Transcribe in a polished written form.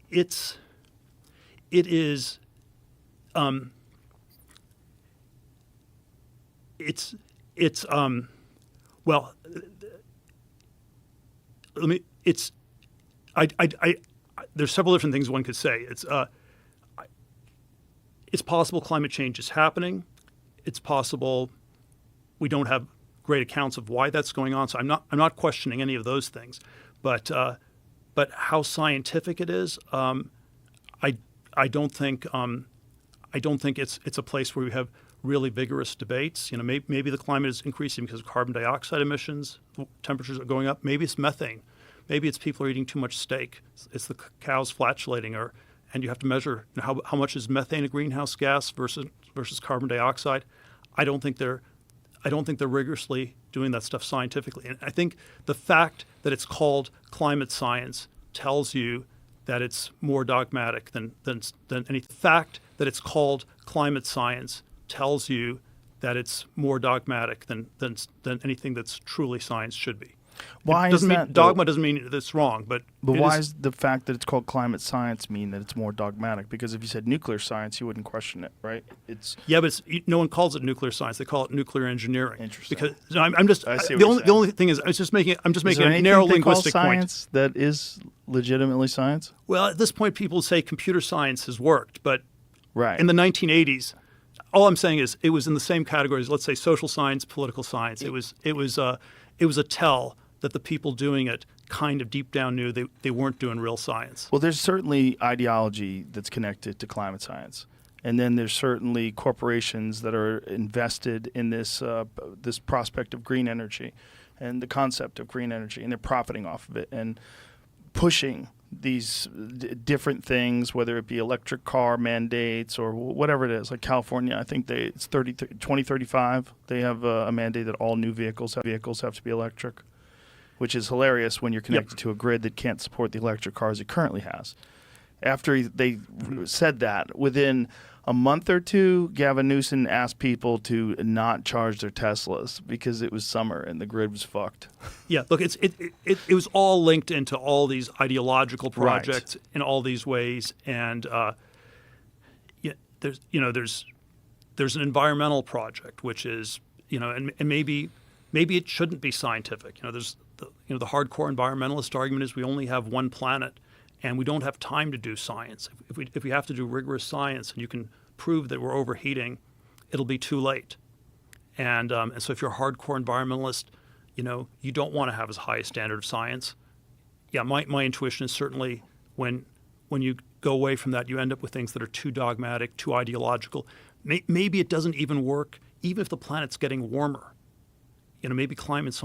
it's it is it's well, let me it's I there's several different things one could say. It's possible climate change is happening. It's possible we don't have great accounts of why that's going on. So I'm not questioning any of those things, but how scientific it is, I don't think it's a place where we have really vigorous debates. Maybe the climate is increasing because of carbon dioxide emissions. Temperatures are going up. Maybe it's methane. Maybe it's people are eating too much steak. It's the cows flatulating, and you have to measure how much is methane a greenhouse gas versus carbon dioxide. I don't think they're rigorously doing that stuff scientifically. And I think the fact that it's called climate science tells you that it's more dogmatic than any fact that it's called climate science tells you that it's more dogmatic than anything that's truly science should be. Why is that? Dogma doesn't mean that it's wrong, but why is the fact that it's called climate science mean that it's more dogmatic? Because if you said nuclear science, you wouldn't question it, right? But no one calls it nuclear science. They call it nuclear engineering. Interesting. Because the only thing is I'm just making a narrow linguistic science point. That is legitimately science? Well, at this point, people say computer science has worked, but right. In the 1980s, all I'm saying is it was in the same category as, let's say, social science, political science. It was a tell that the people doing it kind of deep down knew they weren't doing real science. Well, there's certainly ideology that's connected to climate science. And then there's certainly corporations that are invested in this prospect of green energy and the concept of green energy, and they're profiting off of it and pushing these different things, whether it be electric car mandates or whatever it is. Like California, I think it's 2035. They have a mandate that all new vehicles have to be electric, which is hilarious when you're connected to a grid that can't support the electric cars it currently has. After they said that, within a month or two, Gavin Newsom asked people to not charge their Teslas because it was summer and the grid was fucked. Yeah, look, it was all linked into all these ideological projects in all these ways, and there's an environmental project which is and maybe it shouldn't be scientific. There's the hardcore environmentalist argument is we only have one planet, and we don't have time to do science. If we have to do rigorous science, and you can prove that we're overheating, it'll be too late. And so if you're a hardcore environmentalist, you don't want to have as high a standard of science. Yeah, my intuition is certainly when you go away from that, you end up with things that are too dogmatic, too ideological. Maybe it doesn't even work, even if the planet's getting warmer. Maybe climate science